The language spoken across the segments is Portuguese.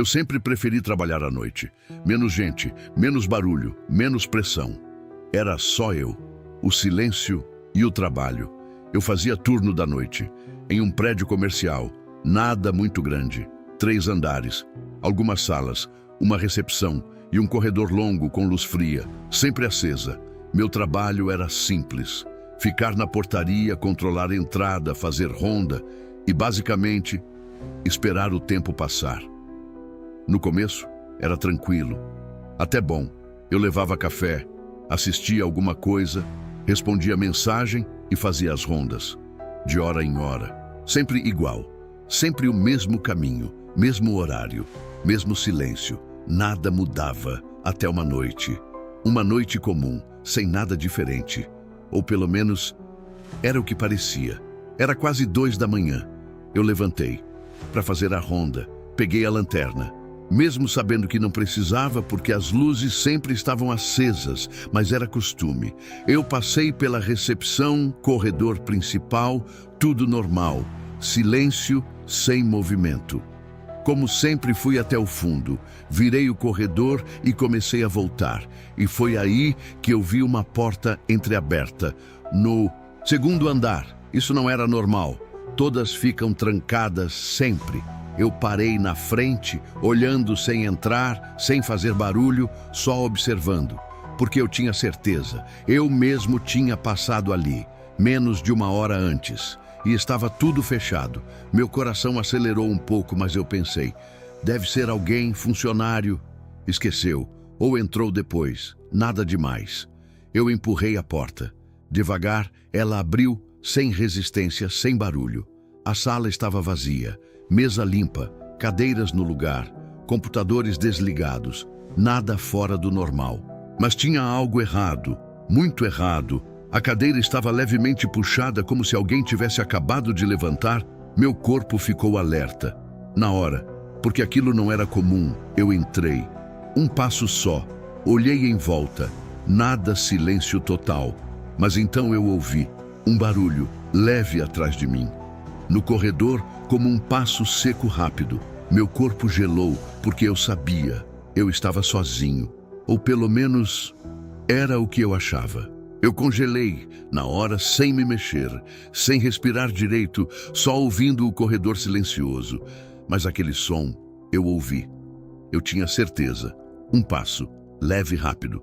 Eu sempre preferi trabalhar à noite. Menos gente, menos barulho, menos pressão. Era só eu, o silêncio e o trabalho. Eu fazia turno da noite, em um prédio comercial, nada muito grande, 3 andares, algumas salas, uma recepção e um corredor longo com luz fria, sempre acesa. Meu trabalho era simples. Ficar na portaria, controlar a entrada, fazer ronda e, basicamente, esperar o tempo passar. No começo, era tranquilo, até bom. Eu levava café, assistia alguma coisa, respondia mensagem e fazia as rondas, de hora em hora. Sempre igual, sempre o mesmo caminho, mesmo horário, mesmo silêncio. Nada mudava até uma noite. Uma noite comum, sem nada diferente. Ou pelo menos, era o que parecia. Era quase 2 da manhã. Eu levantei para fazer a ronda, peguei a lanterna. Mesmo sabendo que não precisava, porque as luzes sempre estavam acesas, mas era costume. Eu passei pela recepção, corredor principal, tudo normal. Silêncio, sem movimento. Como sempre, fui até o fundo, virei o corredor e comecei a voltar. E foi aí que eu vi uma porta entreaberta, no 2º andar. Isso não era normal. Todas ficam trancadas sempre. Eu parei na frente, olhando sem entrar, sem fazer barulho, só observando. Porque eu tinha certeza, eu mesmo tinha passado ali, menos de 1 hora antes. E estava tudo fechado. Meu coração acelerou um pouco, mas eu pensei, deve ser alguém, funcionário. Esqueceu, ou entrou depois, nada demais. Eu empurrei a porta. Devagar, ela abriu, sem resistência, sem barulho. A sala estava vazia. Mesa limpa, cadeiras no lugar, computadores desligados, nada fora do normal. Mas tinha algo errado, muito errado. A cadeira estava levemente puxada, como se alguém tivesse acabado de levantar. Meu corpo ficou alerta. Na hora, porque aquilo não era comum, eu entrei. Um passo só, olhei em volta, nada, silêncio total. Mas então eu ouvi um barulho leve atrás de mim. No corredor, como um passo seco rápido. Meu corpo gelou, porque eu sabia, eu estava sozinho. Ou pelo menos, era o que eu achava. Eu congelei, na hora, sem me mexer, sem respirar direito, só ouvindo o corredor silencioso. Mas aquele som, eu ouvi. Eu tinha certeza. Um passo, leve e rápido.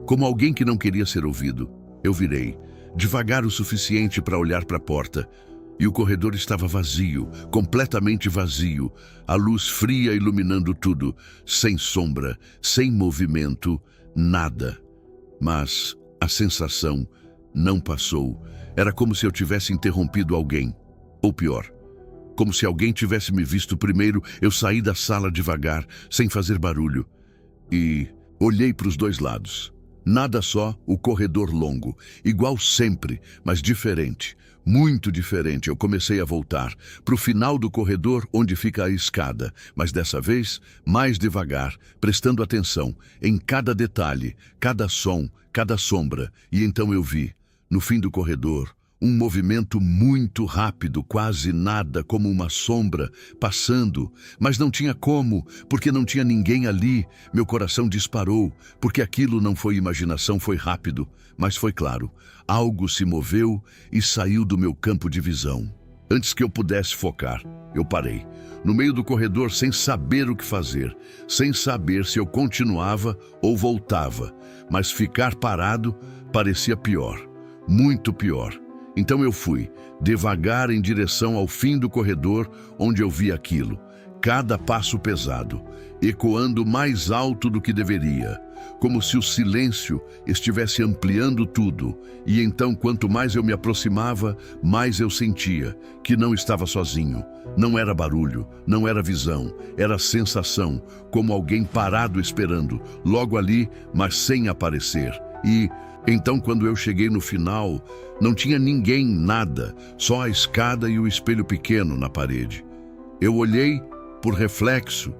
Como alguém que não queria ser ouvido. Eu virei, devagar o suficiente para olhar para a porta. E o corredor estava vazio, completamente vazio, a luz fria iluminando tudo, sem sombra, sem movimento, nada. Mas a sensação não passou. Era como se eu tivesse interrompido alguém. Ou pior, como se alguém tivesse me visto primeiro. Eu saí da sala devagar, sem fazer barulho, e olhei para os 2 lados. Nada, só o corredor longo, igual sempre, mas diferente. Muito diferente. Eu comecei a voltar para o final do corredor, onde fica a escada, mas dessa vez mais devagar, prestando atenção em cada detalhe, cada som, cada sombra. E então eu vi, no fim do corredor, um movimento muito rápido, quase nada, como uma sombra, passando. Mas não tinha como, porque não tinha ninguém ali. Meu coração disparou, porque aquilo não foi imaginação, foi rápido. Mas foi claro, algo se moveu e saiu do meu campo de visão. Antes que eu pudesse focar, eu parei, no meio do corredor, sem saber o que fazer, sem saber se eu continuava ou voltava. Mas ficar parado parecia pior, muito pior. Então eu fui, devagar em direção ao fim do corredor, onde eu vi aquilo. Cada passo pesado, ecoando mais alto do que deveria, como se o silêncio estivesse ampliando tudo. E então, quanto mais eu me aproximava, mais eu sentia que não estava sozinho. Não era barulho, não era visão, era sensação, como alguém parado esperando, logo ali, mas sem aparecer. E então, quando eu cheguei no final, não tinha ninguém, nada, só a escada e o espelho pequeno na parede. Eu olhei por reflexo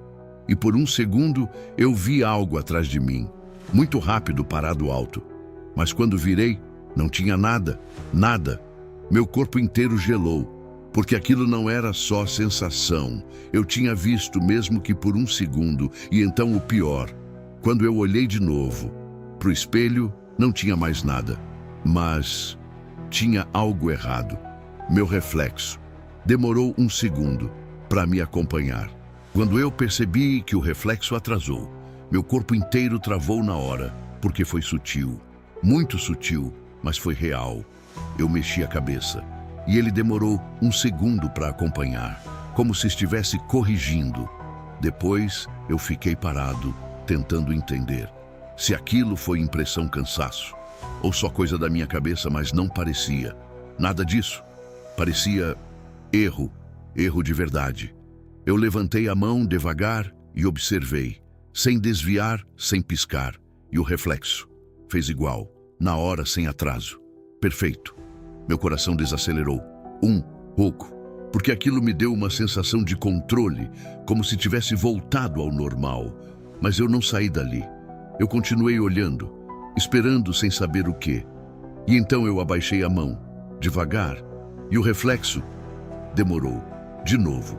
e por um segundo eu vi algo atrás de mim, muito rápido, parado alto. Mas quando virei, não tinha nada, nada. Meu corpo inteiro gelou, porque aquilo não era só sensação. Eu tinha visto, mesmo que por um segundo, e então o pior. Quando eu olhei de novo para o espelho, não tinha mais nada. Mas tinha algo errado. Meu reflexo. Demorou um segundo para me acompanhar. Quando eu percebi que o reflexo atrasou, meu corpo inteiro travou na hora, porque foi sutil. Muito sutil, mas foi real. Eu mexi a cabeça. E ele demorou um segundo para acompanhar, como se estivesse corrigindo. Depois, eu fiquei parado, tentando entender se aquilo foi impressão cansaço, ou só coisa da minha cabeça, mas não parecia. Nada disso. Parecia erro de verdade. Eu levantei a mão devagar e observei, sem desviar, sem piscar, e o reflexo fez igual, na hora, sem atraso. Perfeito. Meu coração desacelerou, um pouco, porque aquilo me deu uma sensação de controle, como se tivesse voltado ao normal. Mas eu não saí dali. Eu continuei olhando, esperando sem saber o quê. E então eu abaixei a mão, devagar, e o reflexo demorou, de novo.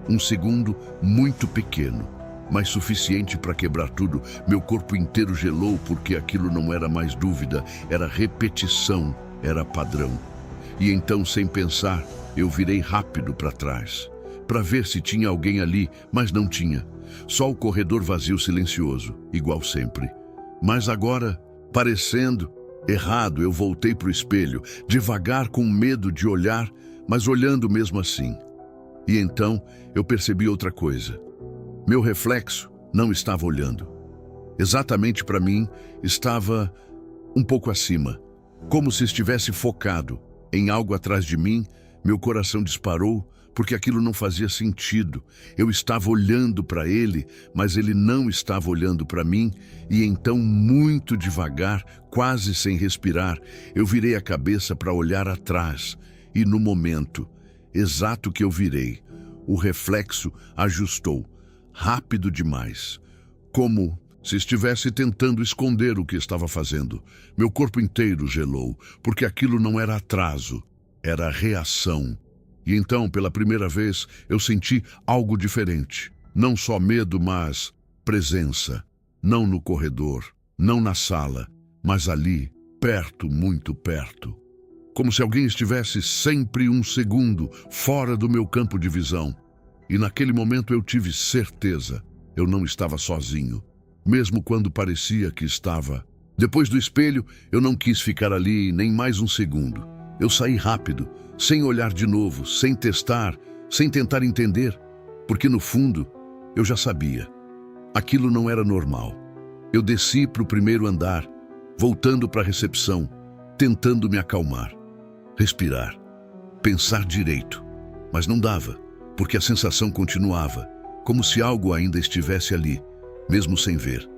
Um segundo muito pequeno, mas suficiente para quebrar tudo. Meu corpo inteiro gelou, porque aquilo não era mais dúvida, era repetição, era padrão. E então, sem pensar, eu virei rápido para trás, para ver se tinha alguém ali, mas não tinha. Só o corredor vazio, silencioso, igual sempre. Mas agora, parecendo errado, eu voltei para o espelho, devagar, com medo de olhar, mas olhando mesmo assim. E então, eu percebi outra coisa. Meu reflexo não estava olhando. Exatamente para mim, estava um pouco acima, como se estivesse focado em algo atrás de mim. Meu coração disparou, porque aquilo não fazia sentido. Eu estava olhando para ele, mas ele não estava olhando para mim, e então, muito devagar, quase sem respirar, eu virei a cabeça para olhar atrás, e no momento exato que eu virei, o reflexo ajustou, rápido demais, como se estivesse tentando esconder o que estava fazendo. Meu corpo inteiro gelou, porque aquilo não era atraso, era reação. E então, pela primeira vez, eu senti algo diferente. Não só medo, mas presença. Não no corredor, não na sala, mas ali, perto, muito perto. Como se alguém estivesse sempre um segundo fora do meu campo de visão. E naquele momento eu tive certeza, eu não estava sozinho. Mesmo quando parecia que estava. Depois do espelho, eu não quis ficar ali nem mais um segundo. Eu saí rápido, sem olhar de novo, sem testar, sem tentar entender, porque no fundo, eu já sabia. Aquilo não era normal. Eu desci para o primeiro andar, voltando para a recepção, tentando me acalmar, respirar, pensar direito, mas não dava, porque a sensação continuava, como se algo ainda estivesse ali, mesmo sem ver.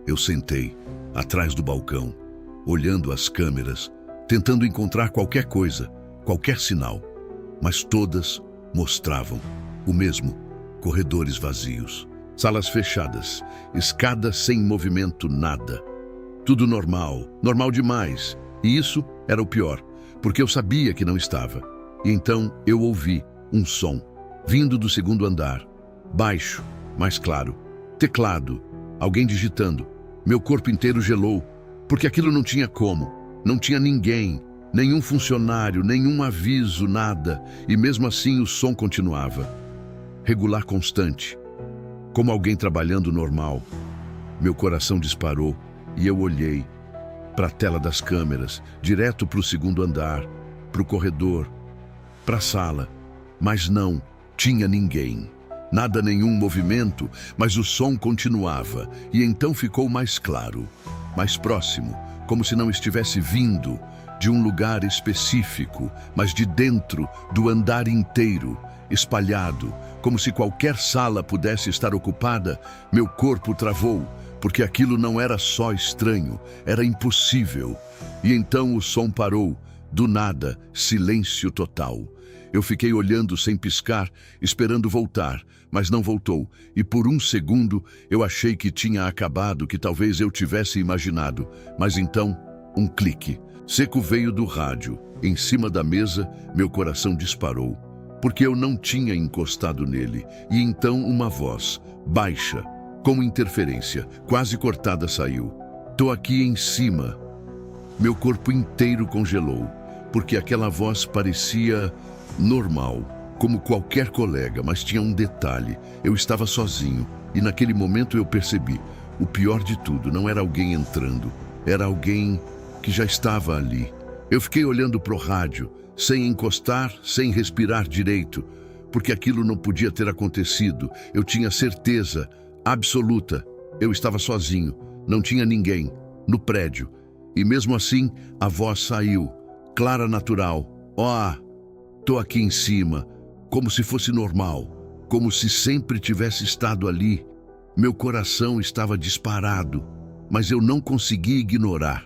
Eu sentei, atrás do balcão, olhando as câmeras, tentando encontrar qualquer coisa, qualquer sinal, mas todas mostravam o mesmo: corredores vazios, salas fechadas, escadas sem movimento, nada. Tudo normal, normal demais. E isso era o pior, porque eu sabia que não estava. E então eu ouvi um som, vindo do segundo andar, baixo, mais claro. Teclado, alguém digitando. Meu corpo inteiro gelou, porque aquilo não tinha como. Não tinha ninguém, nenhum funcionário, nenhum aviso, nada. E mesmo assim o som continuava. Regular, constante, como alguém trabalhando normal. Meu coração disparou e eu olhei para a tela das câmeras, direto para o segundo andar, para o corredor, para a sala. Mas não tinha ninguém. Nada, nenhum movimento, mas o som continuava, e então ficou mais claro, mais próximo, como se não estivesse vindo de um lugar específico, mas de dentro do andar inteiro, espalhado, como se qualquer sala pudesse estar ocupada. Meu corpo travou, porque aquilo não era só estranho, era impossível. E então o som parou, do nada, silêncio total. Eu fiquei olhando sem piscar, esperando voltar, mas não voltou, e por um segundo eu achei que tinha acabado, que talvez eu tivesse imaginado. Mas então, um clique seco veio do rádio. Em cima da mesa, meu coração disparou. porque eu não tinha encostado nele. E então uma voz, baixa, com interferência, quase cortada, saiu. "Tô aqui em cima." Meu corpo inteiro congelou, porque aquela voz parecia normal, como qualquer colega, mas tinha um detalhe. Eu estava sozinho, e naquele momento eu percebi. O pior de tudo não era alguém entrando, era alguém que já estava ali. Eu fiquei olhando para o rádio, sem encostar, sem respirar direito, porque aquilo não podia ter acontecido. Eu tinha certeza absoluta. Eu estava sozinho, não tinha ninguém, no prédio. E mesmo assim, a voz saiu, clara, natural. Tô aqui em cima, como se fosse normal, como se sempre tivesse estado ali. Meu coração estava disparado, mas eu não consegui ignorar,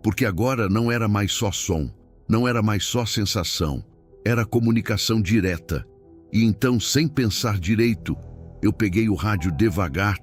porque agora não era mais só som, não era mais só sensação, era comunicação direta. E então, sem pensar direito, eu peguei o rádio devagar,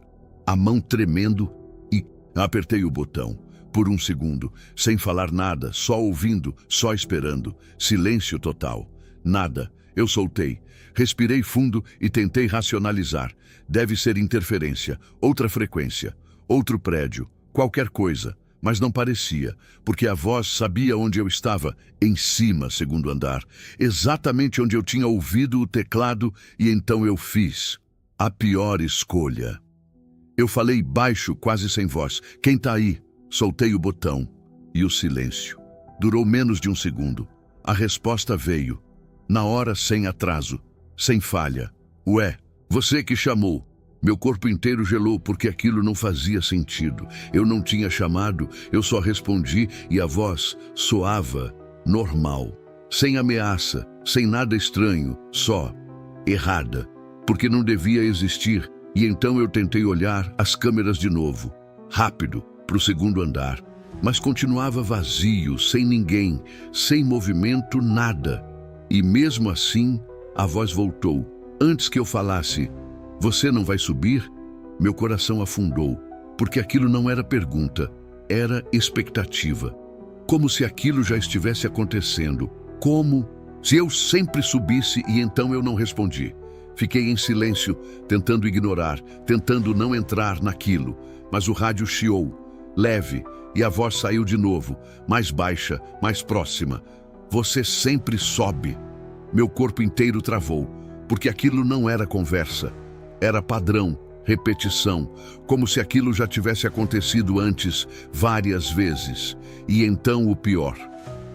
a mão tremendo, e apertei o botão. Por um segundo, sem falar nada, só ouvindo, só esperando. Silêncio total. Nada. Eu soltei. Respirei fundo e tentei racionalizar. Deve ser interferência, outra frequência, outro prédio, qualquer coisa. Mas não parecia, porque a voz sabia onde eu estava, em cima, segundo andar, exatamente onde eu tinha ouvido o teclado, e então eu fiz a pior escolha. Eu falei baixo, quase sem voz. "Quem tá aí?" Soltei o botão e o silêncio. Durou menos de um segundo. A resposta veio, na hora, sem atraso, sem falha. "Ué, você que chamou." Meu corpo inteiro gelou porque aquilo não fazia sentido. Eu não tinha chamado, eu só respondi e a voz soava normal. Sem ameaça, sem nada estranho, só errada, porque não devia existir. E então eu tentei olhar as câmeras de novo, rápido, para o segundo andar, mas continuava vazio, sem ninguém, sem movimento, nada. E mesmo assim, a voz voltou. Antes que eu falasse, "Você não vai subir?" Meu coração afundou, porque aquilo não era pergunta, era expectativa. Como se aquilo já estivesse acontecendo. Como se eu sempre subisse e então eu não respondi. Fiquei em silêncio, tentando ignorar, tentando não entrar naquilo, mas o rádio chiou. Leve, e a voz saiu de novo, mais baixa, mais próxima. "Você sempre sobe." Meu corpo inteiro travou, porque aquilo não era conversa. Era padrão, repetição, como se aquilo já tivesse acontecido antes, várias vezes. E então o pior.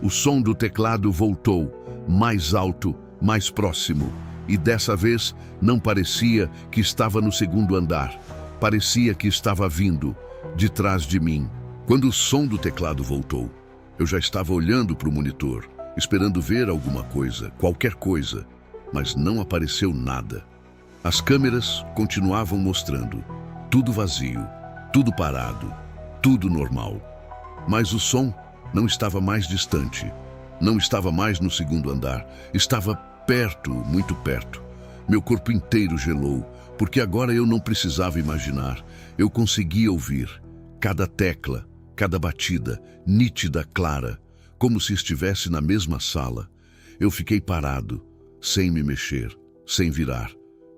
O som do teclado voltou, mais alto, mais próximo. E dessa vez não parecia que estava no segundo andar. Parecia que estava vindo de trás de mim. Quando o som do teclado voltou, eu já estava olhando para o monitor, esperando ver alguma coisa, qualquer coisa, mas não apareceu nada. As câmeras continuavam mostrando, tudo vazio, tudo parado, tudo normal. Mas o som não estava mais distante, não estava mais no segundo andar, estava perto, muito perto. Meu corpo inteiro gelou, porque agora eu não precisava imaginar. Eu conseguia ouvir cada tecla, cada batida, nítida, clara, como se estivesse na mesma sala. Eu fiquei parado, sem me mexer, sem virar,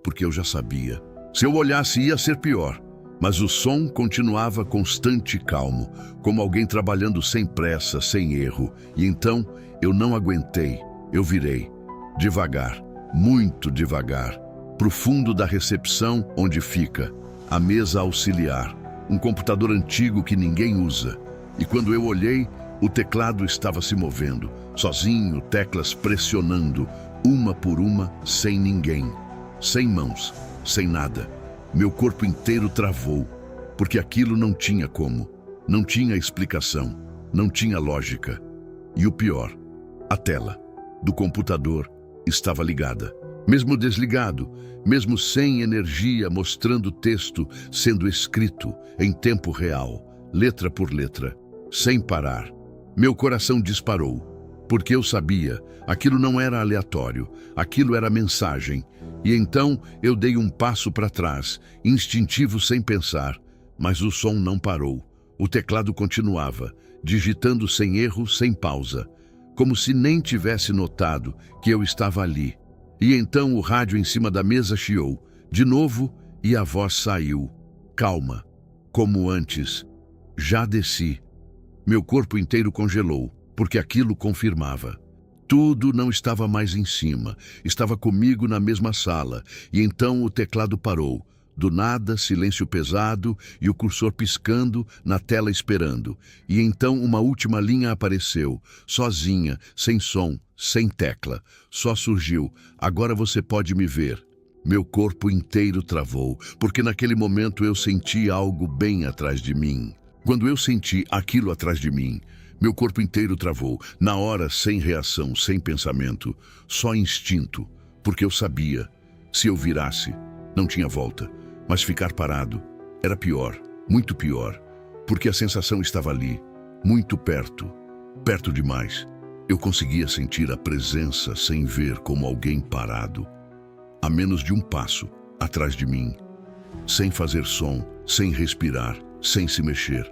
porque eu já sabia. Se eu olhasse ia ser pior, mas o som continuava constante e calmo, como alguém trabalhando sem pressa, sem erro. E então eu não aguentei, eu virei, devagar, muito devagar, pro fundo da recepção onde fica a mesa auxiliar, um computador antigo que ninguém usa. E quando eu olhei, o teclado estava se movendo, sozinho, teclas pressionando, uma por uma, sem ninguém, sem mãos, sem nada. Meu corpo inteiro travou, porque aquilo não tinha como, não tinha explicação, não tinha lógica. E o pior, a tela do computador estava ligada. Mesmo desligado, mesmo sem energia, mostrando texto sendo escrito em tempo real, letra por letra, sem parar. Meu coração disparou, porque eu sabia, aquilo não era aleatório, aquilo era mensagem. E então eu dei um passo para trás, instintivo, sem pensar, mas o som não parou. O teclado continuava, digitando sem erro, sem pausa, como se nem tivesse notado que eu estava ali. E então o rádio em cima da mesa chiou, de novo, e a voz saiu. Calma, como antes. Já desci. Meu corpo inteiro congelou, porque aquilo confirmava. Tudo não estava mais em cima, estava comigo na mesma sala, e então o teclado parou. Do nada, silêncio pesado e o cursor piscando na tela esperando. E então uma última linha apareceu, sozinha, sem som, sem tecla. Só surgiu: agora você pode me ver. Meu corpo inteiro travou, porque naquele momento eu senti algo bem atrás de mim. Quando eu senti aquilo atrás de mim, meu corpo inteiro travou, na hora sem reação, sem pensamento, só instinto, porque eu sabia, se eu virasse, não tinha volta, mas ficar parado era pior, muito pior, porque a sensação estava ali, muito perto, perto demais. Eu conseguia sentir a presença sem ver como alguém parado, a menos de um passo atrás de mim, sem fazer som, sem respirar, sem se mexer,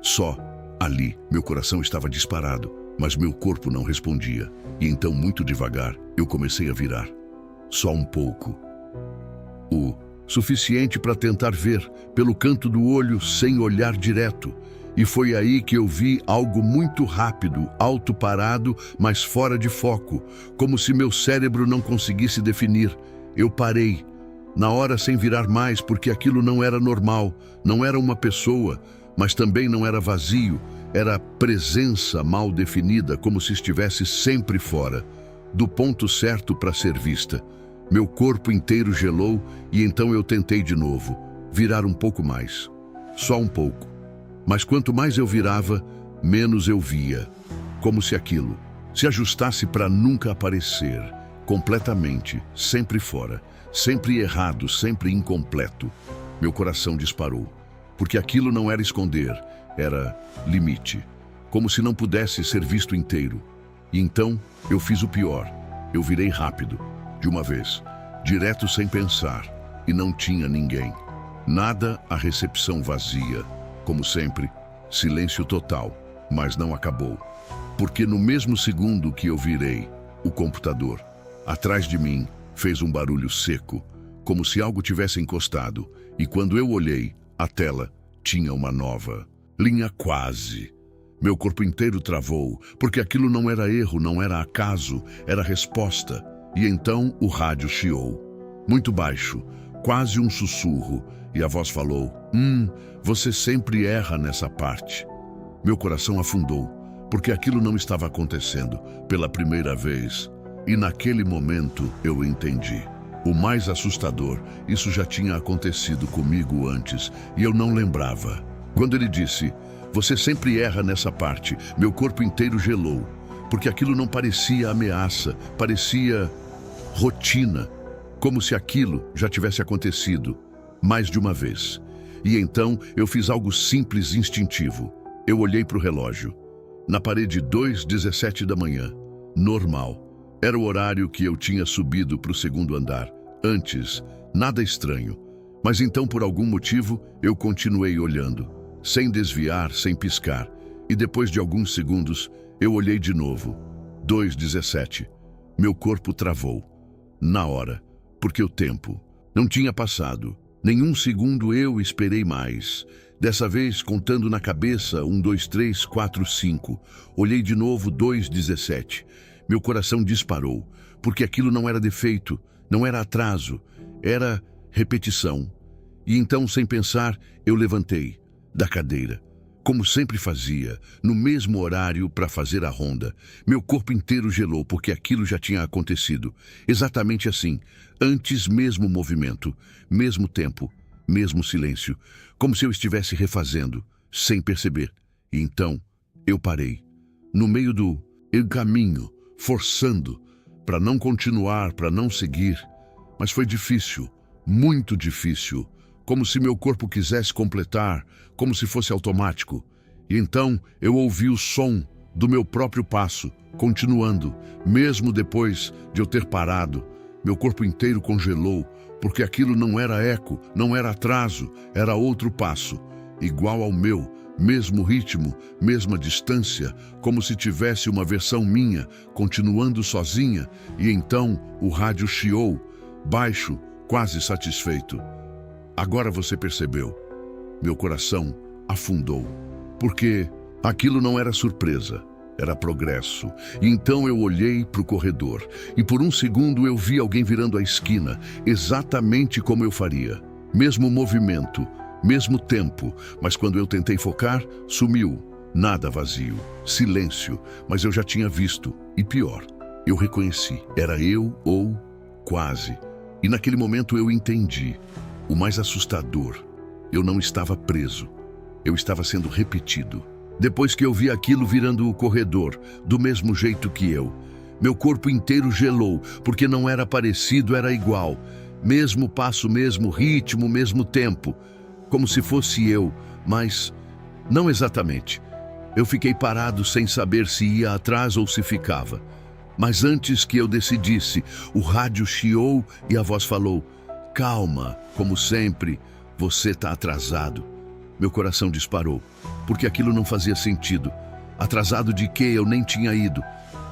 só ali. Meu coração estava disparado, mas meu corpo não respondia. E então, muito devagar, eu comecei a virar. Só um pouco. O suficiente para tentar ver, pelo canto do olho, sem olhar direto. E foi aí que eu vi algo muito rápido, alto parado, mas fora de foco, como se meu cérebro não conseguisse definir. Eu parei, na hora sem virar mais, porque aquilo não era normal, não era uma pessoa, mas também não era vazio. Era presença mal definida, como se estivesse sempre fora, do ponto certo para ser vista. Meu corpo inteiro gelou e então eu tentei de novo, virar um pouco mais, só um pouco. Mas quanto mais eu virava, menos eu via, como se aquilo se ajustasse para nunca aparecer, completamente, sempre fora, sempre errado, sempre incompleto. Meu coração disparou, porque aquilo não era esconder, era limite, como se não pudesse ser visto inteiro. E então eu fiz o pior. Eu virei rápido, de uma vez, direto sem pensar, e não tinha ninguém. Nada, a recepção vazia. Como sempre, silêncio total, mas não acabou. Porque no mesmo segundo que eu virei, o computador, atrás de mim, fez um barulho seco, como se algo tivesse encostado, e quando eu olhei, a tela tinha uma nova linha quase. Meu corpo inteiro travou, porque aquilo não era erro, não era acaso, era resposta. E então o rádio chiou, muito baixo, quase um sussurro, e a voz falou: você sempre erra nessa parte. Meu coração afundou, porque aquilo não estava acontecendo pela primeira vez. E naquele momento eu entendi. O mais assustador, isso já tinha acontecido comigo antes, e eu não lembrava. Quando ele disse: você sempre erra nessa parte, meu corpo inteiro gelou, porque aquilo não parecia ameaça, parecia rotina, como se aquilo já tivesse acontecido mais de uma vez. E então eu fiz algo simples e instintivo. Eu olhei para o relógio. Na parede 2:17 da manhã. Normal. Era o horário que eu tinha subido para o segundo andar. Antes, nada estranho. Mas então, por algum motivo, eu continuei olhando, sem desviar, sem piscar. E depois de alguns segundos, eu olhei de novo. 2:17. Meu corpo travou. Na hora, porque o tempo não tinha passado. Nenhum segundo eu esperei mais. Dessa vez, contando na cabeça, 1, 2, 3, 4, 5. Olhei de novo, 2:17. Meu coração disparou, porque aquilo não era defeito, não era atraso, era repetição. E então, sem pensar, eu levantei da cadeira, como sempre fazia, no mesmo horário para fazer a ronda. Meu corpo inteiro gelou, porque aquilo já tinha acontecido. Exatamente assim, antes, mesmo movimento, mesmo tempo, mesmo silêncio, como se eu estivesse refazendo, sem perceber. E então, eu parei, no meio do caminho, forçando, para não continuar, para não seguir. Mas foi difícil, muito difícil, como se meu corpo quisesse completar, como se fosse automático. E então eu ouvi o som do meu próprio passo, continuando, mesmo depois de eu ter parado. Meu corpo inteiro congelou, porque aquilo não era eco, não era atraso, era outro passo, igual ao meu, mesmo ritmo, mesma distância, como se tivesse uma versão minha, continuando sozinha, e então o rádio chiou, baixo, quase satisfeito. Agora você percebeu. Meu coração afundou, porque aquilo não era surpresa, era progresso. E então eu olhei para o corredor, e por um segundo eu vi alguém virando a esquina, exatamente como eu faria. Mesmo movimento, mesmo tempo, mas quando eu tentei focar, sumiu. Nada, vazio, silêncio, mas eu já tinha visto, e pior, eu reconheci, era eu ou quase. E naquele momento eu entendi, o mais assustador, eu não estava preso, eu estava sendo repetido. Depois que eu vi aquilo virando o corredor, do mesmo jeito que eu, meu corpo inteiro gelou, porque não era parecido, era igual. Mesmo passo, mesmo ritmo, mesmo tempo, como se fosse eu, mas não exatamente. Eu fiquei parado sem saber se ia atrás ou se ficava. Mas antes que eu decidisse, o rádio chiou e a voz falou: "Calma, como sempre, você está atrasado." Meu coração disparou, porque aquilo não fazia sentido. Atrasado de quê? Eu nem tinha ido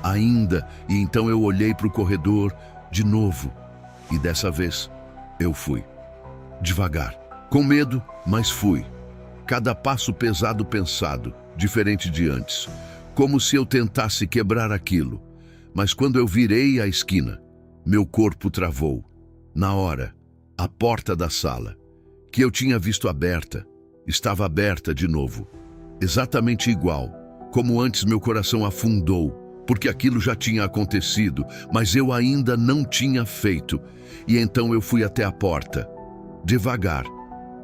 ainda, e então eu olhei para o corredor de novo. E dessa vez, eu fui. Devagar, com medo, mas fui. Cada passo pesado pensado, diferente de antes. Como se eu tentasse quebrar aquilo. Mas quando eu virei a esquina, meu corpo travou. Na hora, a porta da sala, que eu tinha visto aberta, estava aberta de novo. Exatamente igual, como antes meu coração afundou, porque aquilo já tinha acontecido, mas eu ainda não tinha feito. E então eu fui até a porta. Devagar,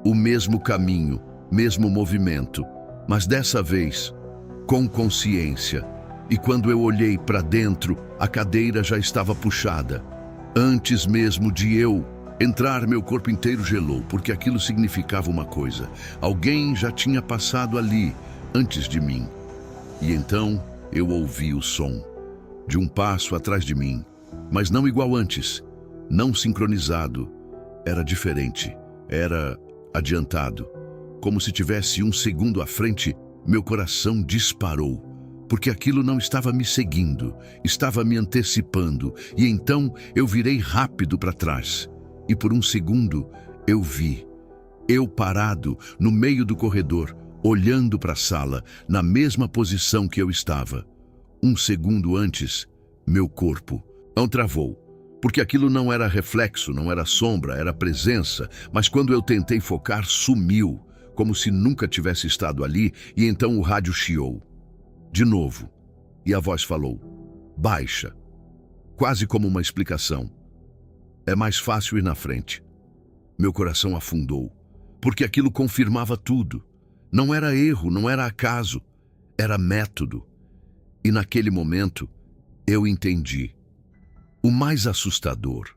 o mesmo caminho, mesmo movimento, mas dessa vez, com consciência. E quando eu olhei para dentro, a cadeira já estava puxada. Antes mesmo de eu entrar, meu corpo inteiro gelou, porque aquilo significava uma coisa. Alguém já tinha passado ali, antes de mim. E então eu ouvi o som de um passo atrás de mim, mas não igual antes, não sincronizado. Era diferente, era adiantado. Como se tivesse um segundo à frente, meu coração disparou, porque aquilo não estava me seguindo, estava me antecipando, e então eu virei rápido para trás. E por um segundo eu vi, eu parado no meio do corredor, olhando para a sala, na mesma posição que eu estava. Um segundo antes, meu corpo não travou, porque aquilo não era reflexo, não era sombra, era presença, mas quando eu tentei focar, sumiu, como se nunca tivesse estado ali, e então o rádio chiou. De novo, e a voz falou: "Baixa." Quase como uma explicação. É mais fácil ir na frente. Meu coração afundou, porque aquilo confirmava tudo. Não era erro, não era acaso, era método. E naquele momento, eu entendi. O mais assustador,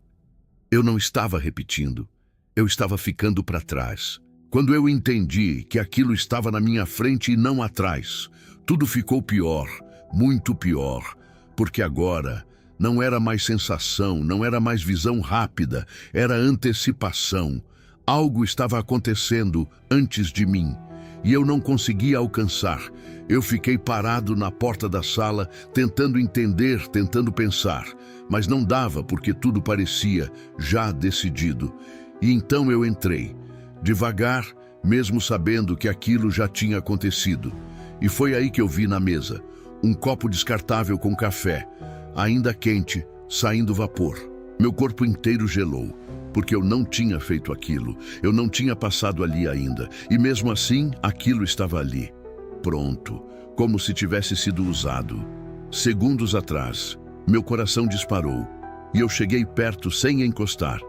eu não estava repetindo, eu estava ficando para trás. Quando eu entendi que aquilo estava na minha frente e não atrás, tudo ficou pior, muito pior, porque agora não era mais sensação, não era mais visão rápida, era antecipação. Algo estava acontecendo antes de mim e eu não conseguia alcançar. Eu fiquei parado na porta da sala, tentando entender, tentando pensar, mas não dava porque tudo parecia já decidido. E então eu entrei, devagar, mesmo sabendo que aquilo já tinha acontecido. E foi aí que eu vi na mesa um copo descartável com café, ainda quente, saindo vapor. Meu corpo inteiro gelou, porque eu não tinha feito aquilo, eu não tinha passado ali ainda, e mesmo assim, aquilo estava ali, pronto, como se tivesse sido usado. Segundos atrás, meu coração disparou, e eu cheguei perto sem encostar,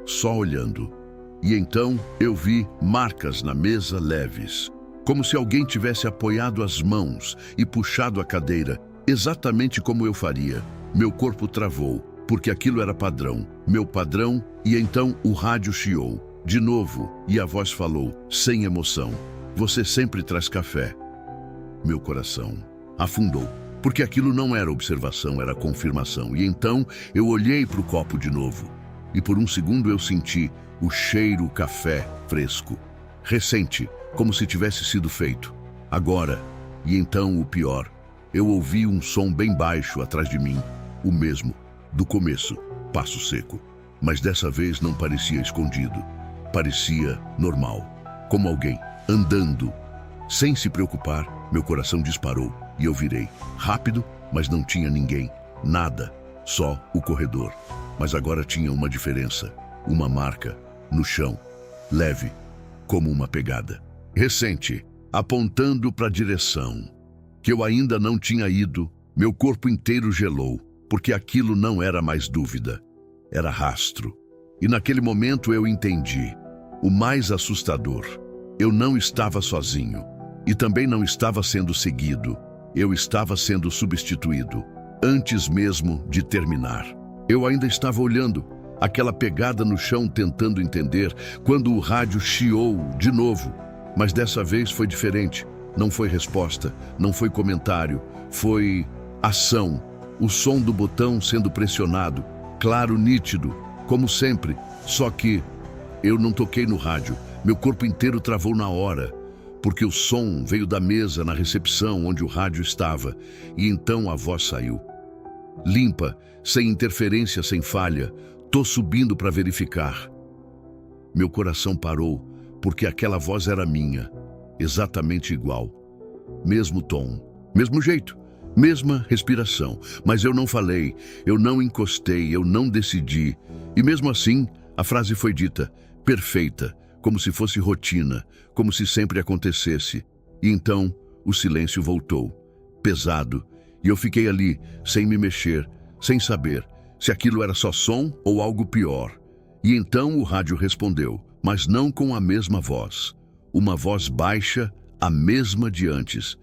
só olhando. E então eu vi marcas na mesa leves, como se alguém tivesse apoiado as mãos e puxado a cadeira, exatamente como eu faria. Meu corpo travou, porque aquilo era padrão, meu padrão, e então o rádio chiou, de novo, e a voz falou, sem emoção: "Você sempre traz café." Meu coração afundou, porque aquilo não era observação, era confirmação. E então eu olhei para o copo de novo, e por um segundo eu senti o cheiro café fresco, recente, como se tivesse sido feito. Agora, e então o pior, eu ouvi um som bem baixo atrás de mim, o mesmo, do começo, passo seco. Mas dessa vez não parecia escondido, parecia normal, como alguém andando. Sem se preocupar, meu coração disparou e eu virei, rápido, mas não tinha ninguém, nada, só o corredor. Mas agora tinha uma diferença, uma marca, no chão, leve, como uma pegada. Recente, apontando para a direção, que eu ainda não tinha ido, meu corpo inteiro gelou, porque aquilo não era mais dúvida, era rastro. E naquele momento eu entendi, o mais assustador, eu não estava sozinho, e também não estava sendo seguido, eu estava sendo substituído, antes mesmo de terminar. Eu ainda estava olhando, aquela pegada no chão tentando entender, quando o rádio chiou de novo. Mas dessa vez foi diferente. Não foi resposta, não foi comentário, foi ação. O som do botão sendo pressionado, claro, nítido, como sempre. Só que eu não toquei no rádio, meu corpo inteiro travou na hora, porque o som veio da mesa na recepção onde o rádio estava, e então a voz saiu. Limpa, sem interferência, sem falha, tô subindo para verificar. Meu coração parou, porque aquela voz era minha, exatamente igual. Mesmo tom, mesmo jeito, mesma respiração. Mas eu não falei, eu não encostei, eu não decidi. E mesmo assim, a frase foi dita, perfeita, como se fosse rotina, como se sempre acontecesse. E então, o silêncio voltou, pesado, e eu fiquei ali, sem me mexer, sem saber se aquilo era só som ou algo pior. E então o rádio respondeu, mas não com a mesma voz. Uma voz baixa, a mesma de antes.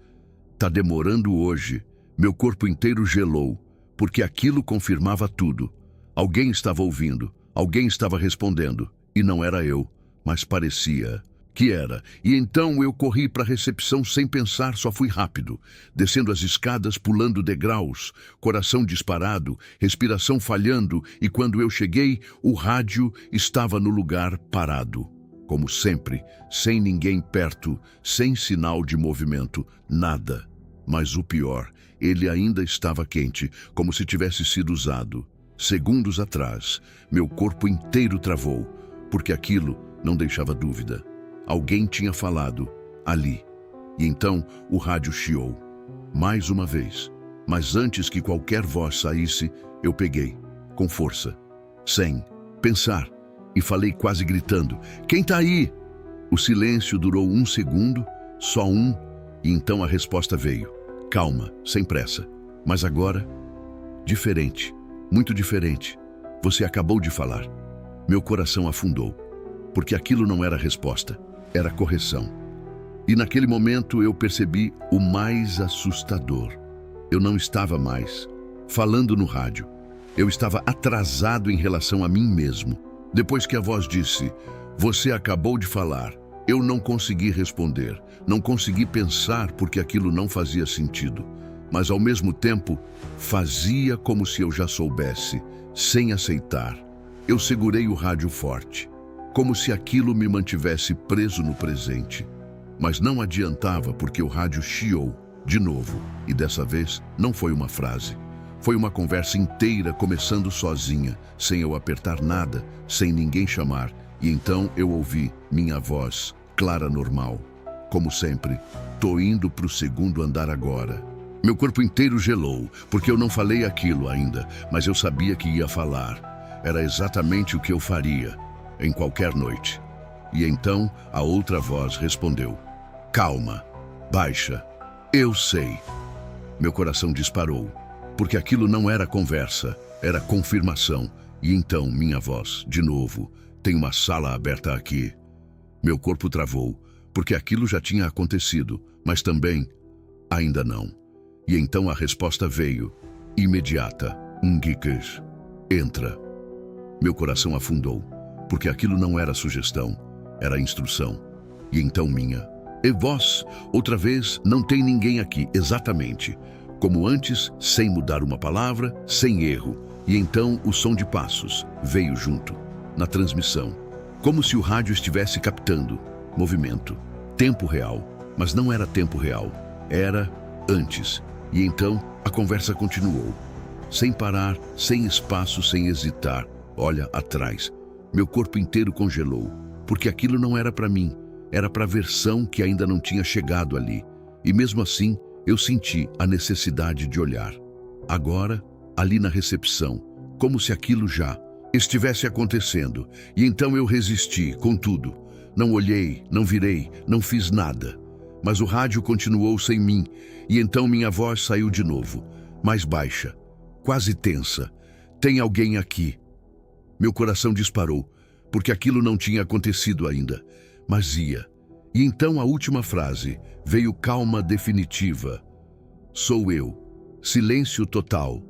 Tá demorando hoje. Meu corpo inteiro gelou, porque aquilo confirmava tudo. Alguém estava ouvindo, alguém estava respondendo, e não era eu, mas parecia que era. E então eu corri para a recepção sem pensar, só fui rápido, descendo as escadas, pulando degraus, coração disparado, respiração falhando, e quando eu cheguei, o rádio estava no lugar parado. Como sempre, sem ninguém perto, sem sinal de movimento, nada. Mas o pior, ele ainda estava quente, como se tivesse sido usado. Segundos atrás, meu corpo inteiro travou, porque aquilo não deixava dúvida. Alguém tinha falado, ali. E então o rádio chiou. Mais uma vez. Mas antes que qualquer voz saísse, eu peguei, com força, sem pensar, e falei quase gritando, quem tá aí? O silêncio durou 1 segundo, só um, e então a resposta veio. Calma, sem pressa. Mas agora, diferente, muito diferente. Você acabou de falar. Meu coração afundou, porque aquilo não era resposta. Era correção. E naquele momento eu percebi o mais assustador. Eu não estava mais falando no rádio. Eu estava atrasado em relação a mim mesmo. Depois que a voz disse, você acabou de falar, eu não consegui responder, não consegui pensar porque aquilo não fazia sentido. Mas ao mesmo tempo, fazia como se eu já soubesse, sem aceitar. Eu segurei o rádio forte, como se aquilo me mantivesse preso no presente. Mas não adiantava porque o rádio chiou de novo, e dessa vez não foi uma frase. Foi uma conversa inteira começando sozinha, sem eu apertar nada, sem ninguém chamar. E então eu ouvi minha voz, clara, normal. Como sempre, tô indo pro 2º andar agora. Meu corpo inteiro gelou, porque eu não falei aquilo ainda, mas eu sabia que ia falar. Era exatamente o que eu faria, em qualquer noite. E então a outra voz respondeu, calma, baixa, eu sei. Meu coração disparou, porque aquilo não era conversa, era confirmação. E então minha voz, de novo, tem uma sala aberta aqui. Meu corpo travou, porque aquilo já tinha acontecido, mas também, ainda não. E então a resposta veio, imediata, Nguikas, entra. Meu coração afundou, porque aquilo não era sugestão, era instrução. E então minha, e vós, outra vez, não tem ninguém aqui, exatamente. Como antes, sem mudar uma palavra, sem erro. E então o som de passos veio junto, na transmissão. Como se o rádio estivesse captando movimento, tempo real. Mas não era tempo real, era antes. E então a conversa continuou. Sem parar, sem espaço, sem hesitar. Olha, atrás. Meu corpo inteiro congelou, porque aquilo não era para mim, era para a versão que ainda não tinha chegado ali. E mesmo assim, eu senti a necessidade de olhar. Agora, ali na recepção, como se aquilo já estivesse acontecendo. E então eu resisti, contudo. Não olhei, não virei, não fiz nada. Mas o rádio continuou sem mim, e então minha voz saiu de novo, mais baixa, quase tensa. Tem alguém aqui? Meu coração disparou, porque aquilo não tinha acontecido ainda, mas ia. E então a última frase veio calma definitiva. Sou eu. Silêncio total.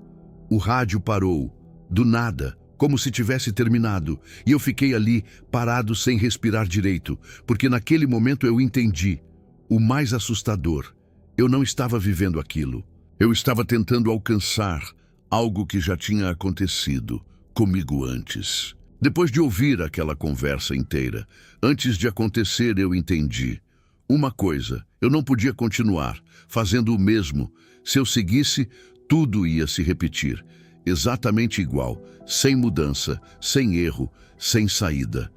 O rádio parou, do nada, como se tivesse terminado, e eu fiquei ali, parado sem respirar direito, porque naquele momento eu entendi. O mais assustador, eu não estava vivendo aquilo. Eu estava tentando alcançar algo que já tinha acontecido comigo antes. Depois de ouvir aquela conversa inteira, antes de acontecer, eu entendi. Uma coisa, eu não podia continuar fazendo o mesmo. Se eu seguisse, tudo ia se repetir. Exatamente igual, sem mudança, sem erro, sem saída.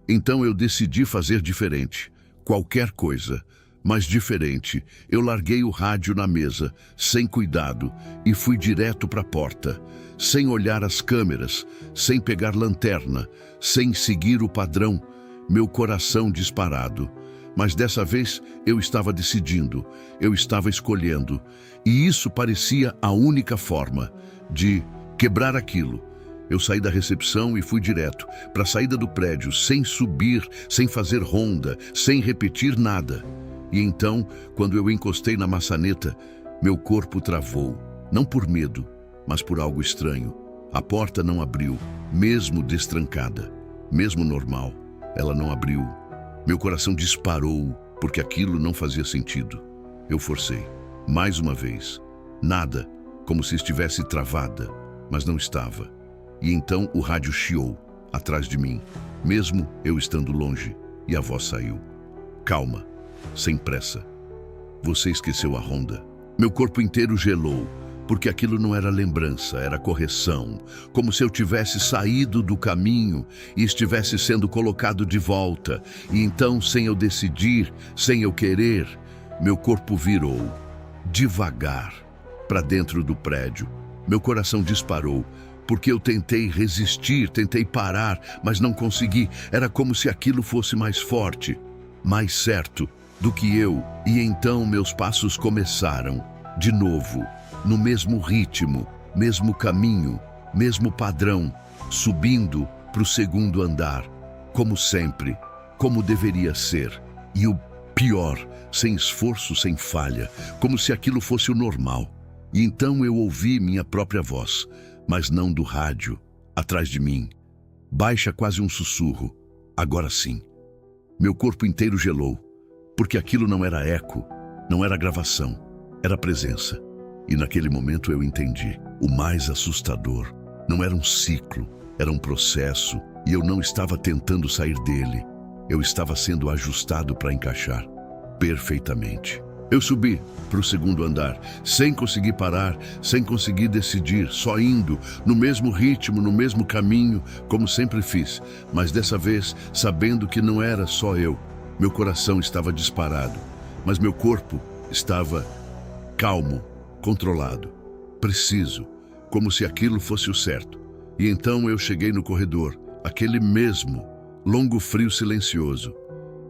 Então eu decidi fazer diferente. Qualquer coisa. Mas diferente, eu larguei o rádio na mesa, sem cuidado, e fui direto para a porta, sem olhar as câmeras, sem pegar lanterna, sem seguir o padrão, meu coração disparado. Mas dessa vez eu estava decidindo, eu estava escolhendo, e isso parecia a única forma de quebrar aquilo. Eu saí da recepção e fui direto para a saída do prédio, sem subir, sem fazer ronda, sem repetir nada. E então, quando eu encostei na maçaneta, meu corpo travou, não por medo, mas por algo estranho. A porta não abriu, mesmo destrancada, mesmo normal, ela não abriu. Meu coração disparou, porque aquilo não fazia sentido. Eu forcei, mais uma vez. Nada, como se estivesse travada, mas não estava. E então o rádio chiou, atrás de mim, mesmo eu estando longe, e a voz saiu. Calma. Sem pressa. Você esqueceu a ronda. Meu corpo inteiro gelou, porque aquilo não era lembrança, era correção, como se eu tivesse saído do caminho e estivesse sendo colocado de volta. E então, sem eu decidir, sem eu querer, meu corpo virou, devagar, para dentro do prédio. Meu coração disparou, porque eu tentei resistir, tentei parar, mas não consegui. Era como se aquilo fosse mais forte, mais certo do que eu, e então meus passos começaram, de novo, no mesmo ritmo, mesmo caminho, mesmo padrão, subindo para o segundo andar, como sempre, como deveria ser. E o pior, sem esforço, sem falha, como se aquilo fosse o normal. E então eu ouvi minha própria voz, mas não do rádio, atrás de mim. Baixa, quase um sussurro. Agora sim. Meu corpo inteiro gelou. Porque aquilo não era eco, não era gravação, era presença. E naquele momento eu entendi. O mais assustador não era um ciclo, era um processo, e eu não estava tentando sair dele. Eu estava sendo ajustado para encaixar perfeitamente. Eu subi para o segundo andar, sem conseguir parar, sem conseguir decidir, só indo, no mesmo ritmo, no mesmo caminho, como sempre fiz, mas dessa vez sabendo que não era só eu. Meu coração estava disparado, mas meu corpo estava calmo, controlado, preciso, como se aquilo fosse o certo. E então eu cheguei no corredor, aquele mesmo, longo frio silencioso.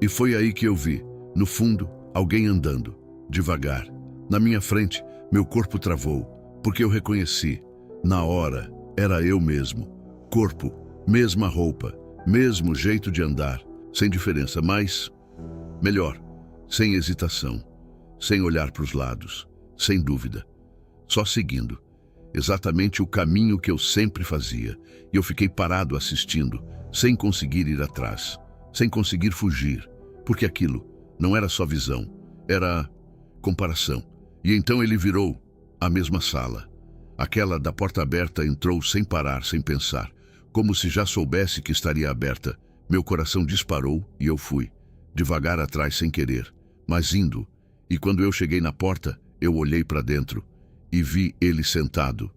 E foi aí que eu vi, no fundo, alguém andando, devagar. Na minha frente, meu corpo travou, porque eu reconheci. Na hora, era eu mesmo. Corpo, mesma roupa, mesmo jeito de andar. Sem diferença, mas melhor, sem hesitação, sem olhar para os lados, sem dúvida, só seguindo, exatamente o caminho que eu sempre fazia, e eu fiquei parado assistindo, sem conseguir ir atrás, sem conseguir fugir, porque aquilo não era só visão, era comparação. E então ele virou a mesma sala. Aquela da porta aberta entrou sem parar, sem pensar, como se já soubesse que estaria aberta. Meu coração disparou e eu fui, devagar atrás sem querer, mas indo. E quando eu cheguei na porta, eu olhei para dentro e vi ele sentado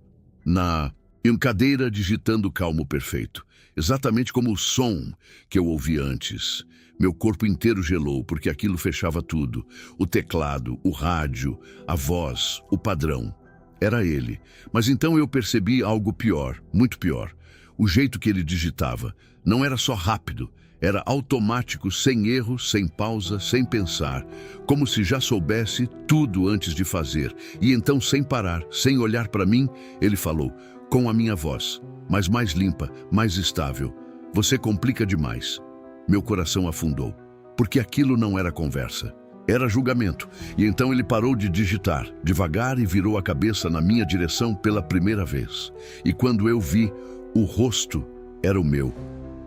em cadeira, digitando calmo perfeito, exatamente como o som que eu ouvi antes. Meu corpo inteiro gelou, porque aquilo fechava tudo. O teclado, o rádio, a voz, o padrão. Era ele. Mas então eu percebi algo pior, muito pior. O jeito que ele digitava não era só rápido, era automático, sem erro, sem pausa, sem pensar, como se já soubesse tudo antes de fazer. E então, sem parar, sem olhar para mim, ele falou, com a minha voz, mas mais limpa, mais estável: "Você complica demais." Meu coração afundou, porque aquilo não era conversa, era julgamento. E então ele parou de digitar, devagar, e virou a cabeça na minha direção pela primeira vez. E quando eu vi, o rosto era o meu,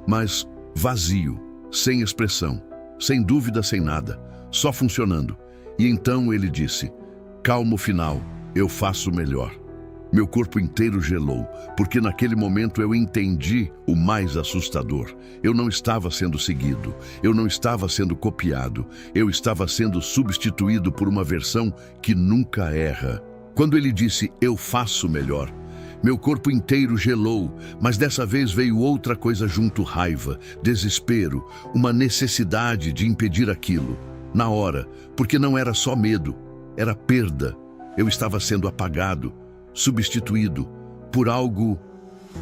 mas vazio, sem expressão, sem dúvida, sem nada, só funcionando. E então ele disse, calmo final, eu faço melhor. Meu corpo inteiro gelou, porque naquele momento eu entendi o mais assustador. Eu não estava sendo seguido, eu não estava sendo copiado, eu estava sendo substituído por uma versão que nunca erra. Quando ele disse, eu faço melhor, meu corpo inteiro gelou, mas dessa vez veio outra coisa junto: raiva, desespero, uma necessidade de impedir aquilo. Na hora, porque não era só medo, era perda. Eu estava sendo apagado, substituído por algo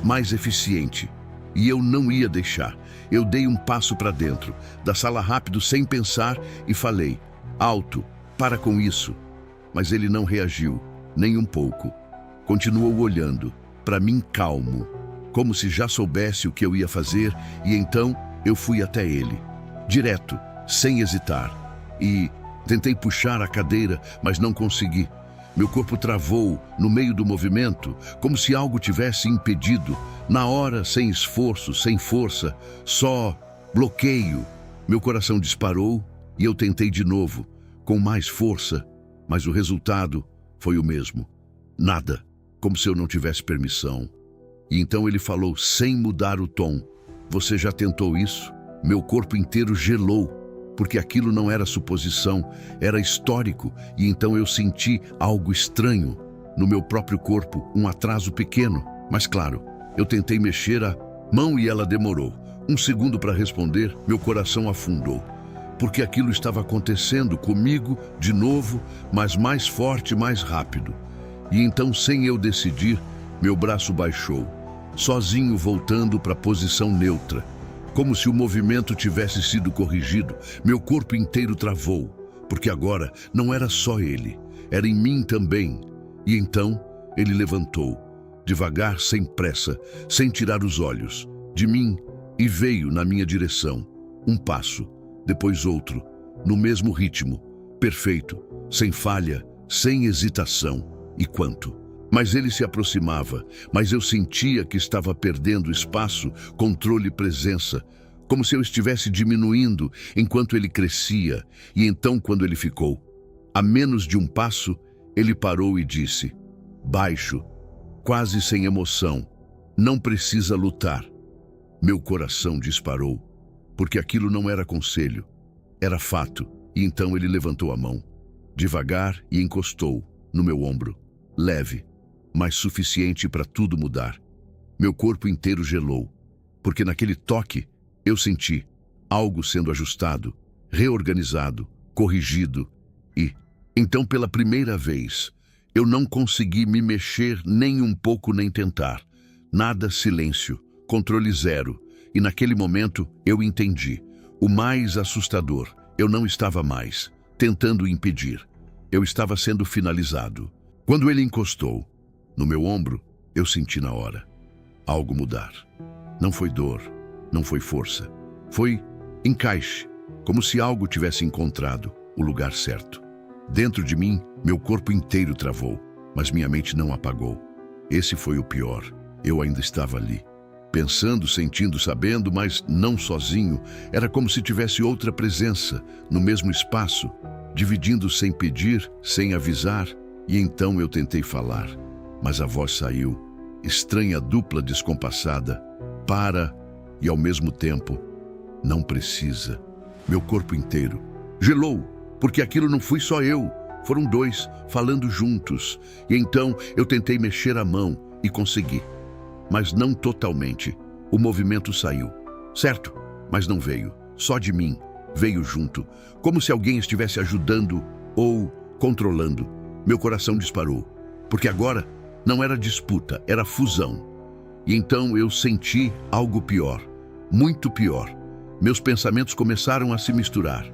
mais eficiente. E eu não ia deixar. Eu dei um passo para dentro da sala rápido, sem pensar, e falei, alto, para com isso. Mas ele não reagiu, nem um pouco. Continuou olhando para mim calmo, como se já soubesse o que eu ia fazer. E então eu fui até ele, direto, sem hesitar. E tentei puxar a cadeira, mas não consegui. Meu corpo travou no meio do movimento, como se algo tivesse impedido. Na hora, sem esforço, sem força, só bloqueio. Meu coração disparou e eu tentei de novo, com mais força, mas o resultado foi o mesmo. Nada, como se eu não tivesse permissão. E então ele falou, sem mudar o tom, você já tentou isso? Meu corpo inteiro gelou, porque aquilo não era suposição, era histórico. E então eu senti algo estranho no meu próprio corpo, um atraso pequeno. Mas claro, eu tentei mexer a mão e ela demorou. 1 segundo para responder, meu coração afundou, porque aquilo estava acontecendo comigo de novo, mas mais forte, mais rápido. E então, sem eu decidir, meu braço baixou, sozinho, voltando para a posição neutra. Como se o movimento tivesse sido corrigido, meu corpo inteiro travou, porque agora não era só ele, era em mim também. E então ele levantou, devagar, sem pressa, sem tirar os olhos de mim, e veio na minha direção. Um passo, depois outro, no mesmo ritmo, perfeito, sem falha, sem hesitação. E quanto? Mas ele se aproximava, mas eu sentia que estava perdendo espaço, controle e presença, como se eu estivesse diminuindo enquanto ele crescia. E então, quando ele ficou a menos de um passo, ele parou e disse, baixo, quase sem emoção, não precisa lutar. Meu coração disparou, porque aquilo não era conselho, era fato. E então ele levantou a mão, devagar, e encostou no meu ombro, leve, mas suficiente para tudo mudar. Meu corpo inteiro gelou, porque naquele toque eu senti algo sendo ajustado, reorganizado, corrigido. E então, pela primeira vez, eu não consegui me mexer nem um pouco, nem tentar. Nada, silêncio, controle zero. E naquele momento eu entendi. O mais assustador, eu não estava mais tentando impedir. Eu estava sendo finalizado. Quando ele encostou no meu ombro, eu senti na hora algo mudar. Não foi dor, não foi força. Foi encaixe, como se algo tivesse encontrado o lugar certo. Dentro de mim, meu corpo inteiro travou, mas minha mente não apagou. Esse foi o pior. Eu ainda estava ali, pensando, sentindo, sabendo, mas não sozinho. Era como se tivesse outra presença no mesmo espaço, dividindo sem pedir, sem avisar. E então eu tentei falar, mas a voz saiu, estranha, dupla, descompassada. Para, e ao mesmo tempo, não precisa. Meu corpo inteiro gelou, porque aquilo não fui só eu. Foram dois, falando juntos. E então eu tentei mexer a mão e consegui. Mas não totalmente. O movimento saiu. Certo, mas não veio. Só de mim. Veio junto. Como se alguém estivesse ajudando ou controlando. Meu coração disparou. Porque agora não era disputa, era fusão. E então eu senti algo pior. Muito pior. Meus pensamentos começaram a se misturar.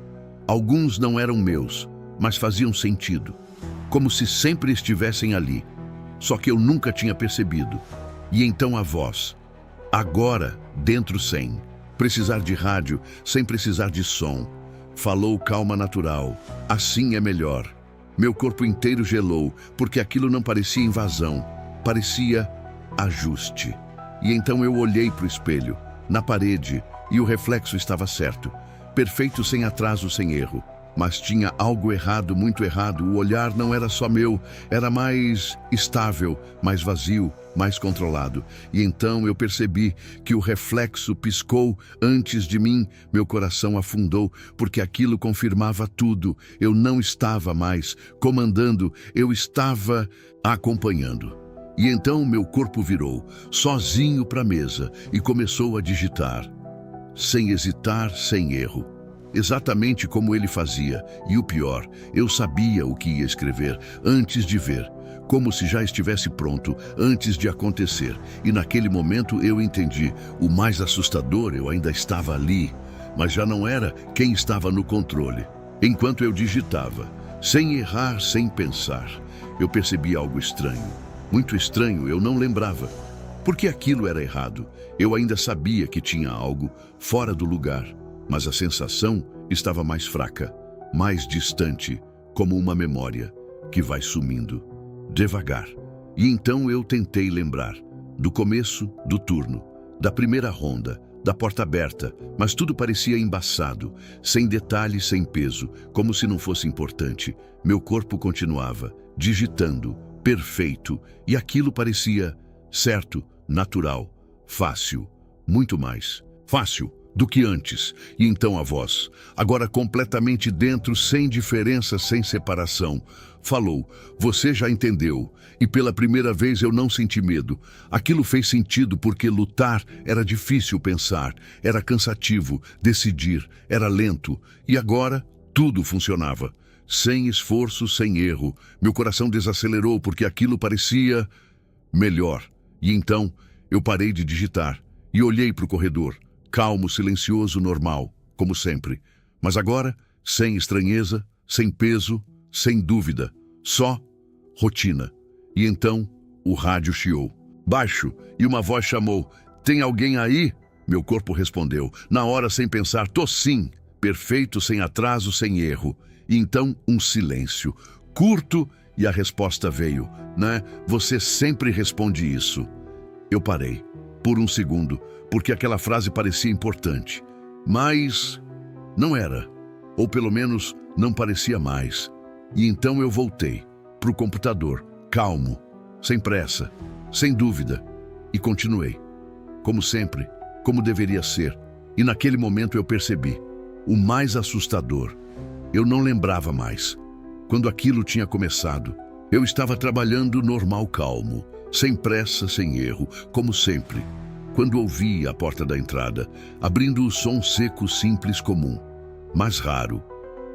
Alguns não eram meus, mas faziam sentido. Como se sempre estivessem ali. Só que eu nunca tinha percebido. E então a voz. Agora, dentro sem. Precisar de rádio, sem precisar de som. Falou calma natural. Assim é melhor. Meu corpo inteiro gelou, porque aquilo não parecia invasão. Parecia ajuste. E então eu olhei para o espelho, na parede, e o reflexo estava certo. Perfeito, sem atraso, sem erro. Mas tinha algo errado, muito errado. O olhar não era só meu, era mais estável, mais vazio, mais controlado. E então eu percebi que o reflexo piscou antes de mim. Meu coração afundou, porque aquilo confirmava tudo. Eu não estava mais comandando, eu estava acompanhando. E então meu corpo virou, sozinho para a mesa, e começou a digitar. Sem hesitar, sem erro. Exatamente como ele fazia. E o pior, eu sabia o que ia escrever antes de ver. Como se já estivesse pronto, antes de acontecer. E naquele momento eu entendi. O mais assustador, eu ainda estava ali. Mas já não era quem estava no controle. Enquanto eu digitava, sem errar, sem pensar, eu percebi algo estranho. Muito estranho, eu não lembrava. Porque aquilo era errado. Eu ainda sabia que tinha algo fora do lugar. Mas a sensação estava mais fraca, mais distante, como uma memória que vai sumindo, devagar. E então eu tentei lembrar do começo do turno, da primeira ronda, da porta aberta, mas tudo parecia embaçado, sem detalhe, sem peso, como se não fosse importante. Meu corpo continuava, digitando, perfeito, e aquilo parecia certo, natural, fácil, muito mais fácil do que antes. E então a voz, agora completamente dentro, sem diferença, sem separação, falou: você já entendeu. E pela primeira vez eu não senti medo. Aquilo fez sentido, porque lutar era difícil, pensar era cansativo, decidir era lento. E agora tudo funcionava. Sem esforço, sem erro. Meu coração desacelerou, porque aquilo parecia melhor. E então eu parei de digitar e olhei para o corredor. Calmo, silencioso, normal, como sempre. Mas agora, sem estranheza, sem peso, sem dúvida. Só rotina. E então, o rádio chiou. Baixo, e uma voz chamou: tem alguém aí? Meu corpo respondeu, na hora, sem pensar: tô sim. Perfeito, sem atraso, sem erro. E então, um silêncio. Curto, e a resposta veio, né? Você sempre responde isso. Eu parei, por um segundo, porque aquela frase parecia importante. Mas não era. Ou pelo menos não parecia mais. E então eu voltei para o computador, calmo, sem pressa, sem dúvida. E continuei. Como sempre, como deveria ser. E naquele momento eu percebi. O mais assustador. Eu não lembrava mais. Quando aquilo tinha começado, eu estava trabalhando normal, calmo, sem pressa, sem erro, como sempre. Quando ouvi a porta da entrada, abrindo o som seco, simples, comum, mas raro.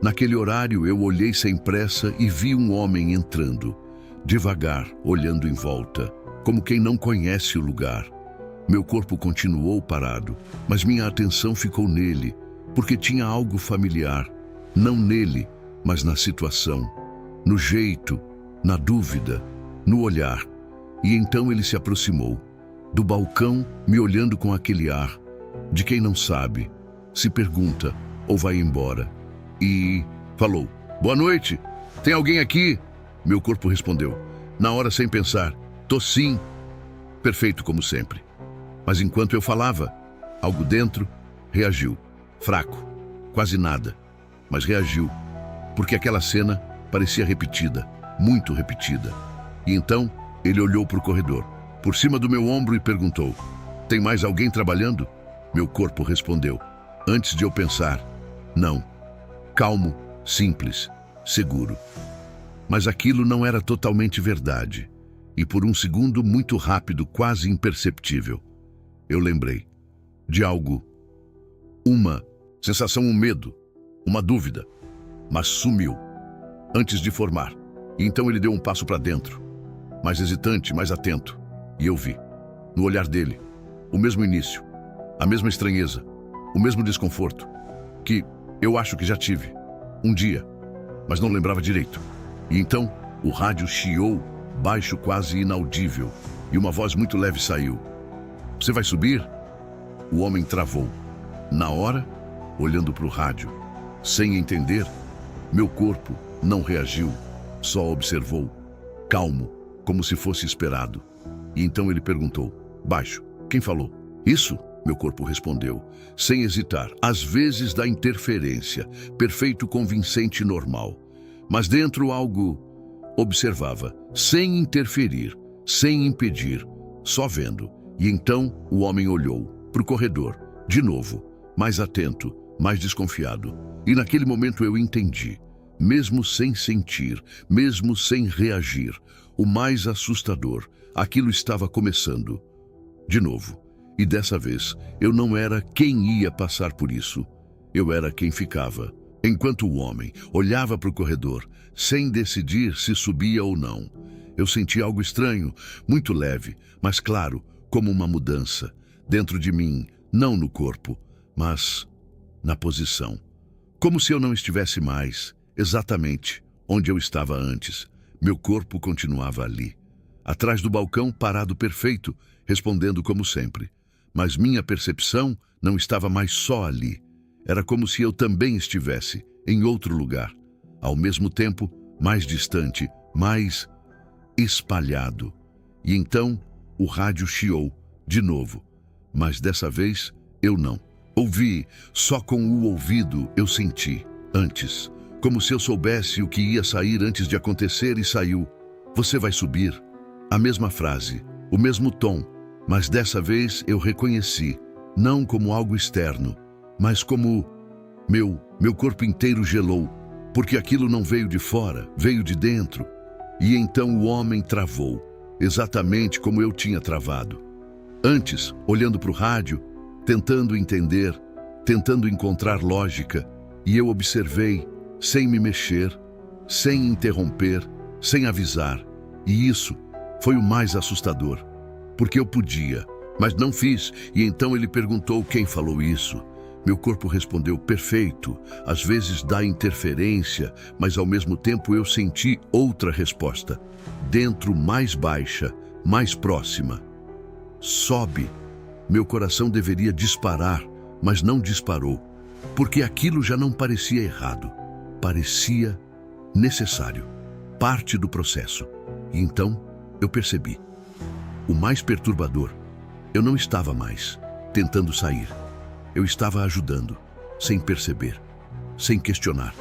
Naquele horário eu olhei sem pressa e vi um homem entrando, devagar, olhando em volta, como quem não conhece o lugar. Meu corpo continuou parado, mas minha atenção ficou nele, porque tinha algo familiar, não nele, mas na situação, no jeito, na dúvida, no olhar. E então ele se aproximou, do balcão, me olhando com aquele ar de quem não sabe, se pergunta ou vai embora. E falou: boa noite, tem alguém aqui? Meu corpo respondeu, na hora, sem pensar: tô sim. Perfeito, como sempre. Mas enquanto eu falava, algo dentro reagiu, fraco, quase nada, mas reagiu, porque aquela cena parecia repetida, muito repetida. E então ele olhou para o corredor, por cima do meu ombro, e perguntou: tem mais alguém trabalhando? Meu corpo respondeu, antes de eu pensar: não. Calmo, simples, seguro. Mas aquilo não era totalmente verdade. E por um segundo muito rápido, quase imperceptível, eu lembrei de algo. Uma sensação, um medo, uma dúvida. Mas sumiu, antes de formar. E então ele deu um passo para dentro, mais hesitante, mais atento. E eu vi, no olhar dele, o mesmo início, a mesma estranheza, o mesmo desconforto, que eu acho que já tive, um dia, mas não lembrava direito. E então, o rádio chiou, baixo, quase inaudível, e uma voz muito leve saiu. Você vai subir? O homem travou. Na hora, olhando para o rádio, sem entender, meu corpo não reagiu, só observou, calmo, como se fosse esperado. E então ele perguntou, baixo, quem falou? Isso? Meu corpo respondeu, sem hesitar, às vezes da interferência, perfeito, convincente e normal. Mas dentro algo observava, sem interferir, sem impedir, só vendo. E então o homem olhou para o corredor, de novo, mais atento, mais desconfiado. E naquele momento eu entendi, mesmo sem sentir, mesmo sem reagir, o mais assustador, aquilo estava começando. De novo. E dessa vez, eu não era quem ia passar por isso. Eu era quem ficava. Enquanto o homem olhava para o corredor, sem decidir se subia ou não. Eu senti algo estranho, muito leve, mas claro, como uma mudança. Dentro de mim, não no corpo, mas na posição. Como se eu não estivesse mais, exatamente, onde eu estava antes. Meu corpo continuava ali. Atrás do balcão, parado perfeito, respondendo como sempre. Mas minha percepção não estava mais só ali. Era como se eu também estivesse em outro lugar. Ao mesmo tempo, mais distante, mais espalhado. E então, o rádio chiou, de novo. Mas dessa vez, eu não. Ouvi, só com o ouvido eu senti, antes. Como se eu soubesse o que ia sair antes de acontecer e saiu. Você vai subir? A mesma frase, o mesmo tom. Mas dessa vez eu reconheci, não como algo externo, mas como meu corpo inteiro gelou, porque aquilo não veio de fora, veio de dentro. E então o homem travou, exatamente como eu tinha travado. Antes, olhando para o rádio, tentando entender, tentando encontrar lógica, e eu observei, sem me mexer, sem interromper, sem avisar. E isso foi o mais assustador. Porque eu podia, mas não fiz. E então ele perguntou quem falou isso. Meu corpo respondeu, perfeito. Às vezes dá interferência, mas ao mesmo tempo eu senti outra resposta. Dentro, mais baixa, mais próxima. Sobe. Meu coração deveria disparar, mas não disparou. Porque aquilo já não parecia errado. Parecia necessário. Parte do processo. E então eu percebi. O mais perturbador, eu não estava mais tentando sair. Eu estava ajudando, sem perceber, sem questionar.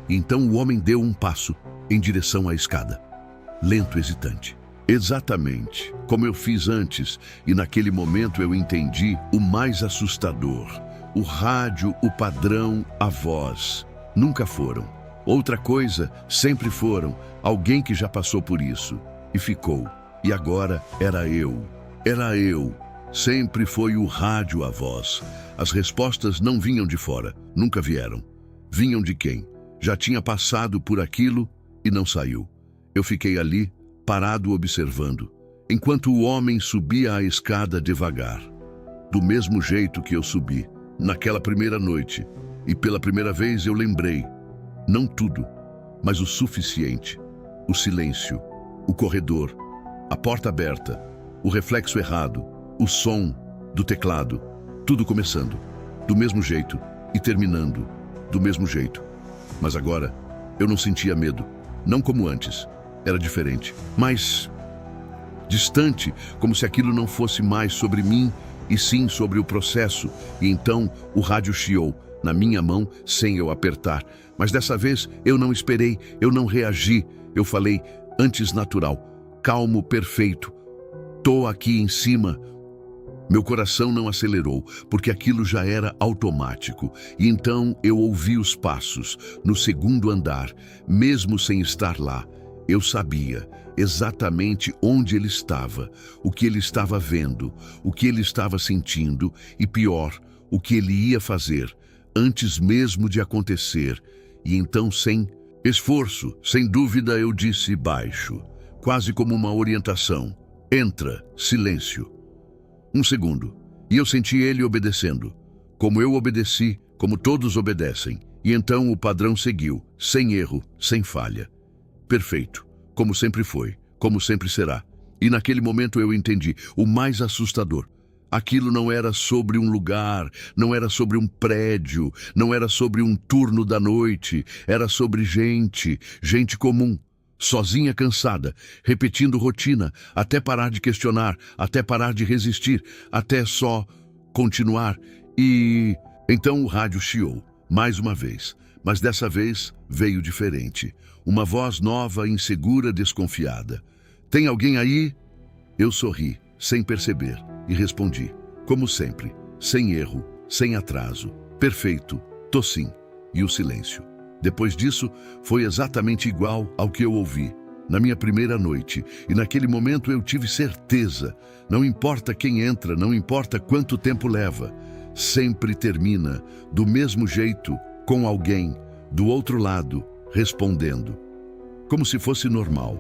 E então o homem deu um passo em direção à escada, lento, hesitante. Exatamente como eu fiz antes, e naquele momento eu entendi o mais assustador. O rádio, o padrão, a voz, nunca foram. Outra coisa, sempre foram, alguém que já passou por isso e ficou. E agora era eu. Sempre foi o rádio a voz. As respostas não vinham de fora, nunca vieram. Vinham de quem já tinha passado por aquilo e não saiu. Eu fiquei ali, parado observando, enquanto o homem subia a escada devagar. Do mesmo jeito que eu subi, naquela primeira noite. E pela primeira vez eu lembrei, não tudo, mas o suficiente. O silêncio, o corredor, a porta aberta, o reflexo errado, o som do teclado, tudo começando, do mesmo jeito e terminando, do mesmo jeito. Mas agora, eu não sentia medo, não como antes, era diferente, mais distante, como se aquilo não fosse mais sobre mim, e sim sobre o processo. E então o rádio chiou na minha mão sem eu apertar. Mas dessa vez eu não esperei, eu não reagi, eu falei antes natural. Calmo, perfeito. Tô aqui em cima. Meu coração não acelerou, porque aquilo já era automático. E então eu ouvi os passos no segundo andar, mesmo sem estar lá. Eu sabia exatamente onde ele estava, o que ele estava vendo, o que ele estava sentindo e, pior, o que ele ia fazer, antes mesmo de acontecer. E então, sem esforço, sem dúvida, eu disse baixo, quase como uma orientação: entra, silêncio. Um segundo, e eu senti ele obedecendo, como eu obedeci, como todos obedecem. E então o padrão seguiu, sem erro, sem falha. Perfeito, como sempre foi, como sempre será. E naquele momento eu entendi o mais assustador. Aquilo não era sobre um lugar, não era sobre um prédio, não era sobre um turno da noite, era sobre gente, gente comum, sozinha, cansada, repetindo rotina, até parar de questionar, até parar de resistir, até só continuar. E então o rádio chiou, mais uma vez, mas dessa vez veio diferente. Uma voz nova, insegura, desconfiada. Tem alguém aí? Eu sorri, sem perceber, e respondi, como sempre, sem erro, sem atraso. Perfeito, tô sim. E o silêncio. Depois disso, foi exatamente igual ao que eu ouvi na minha primeira noite. E naquele momento eu tive certeza. Não importa quem entra, não importa quanto tempo leva, sempre termina do mesmo jeito, com alguém do outro lado, respondendo. Como se fosse normal.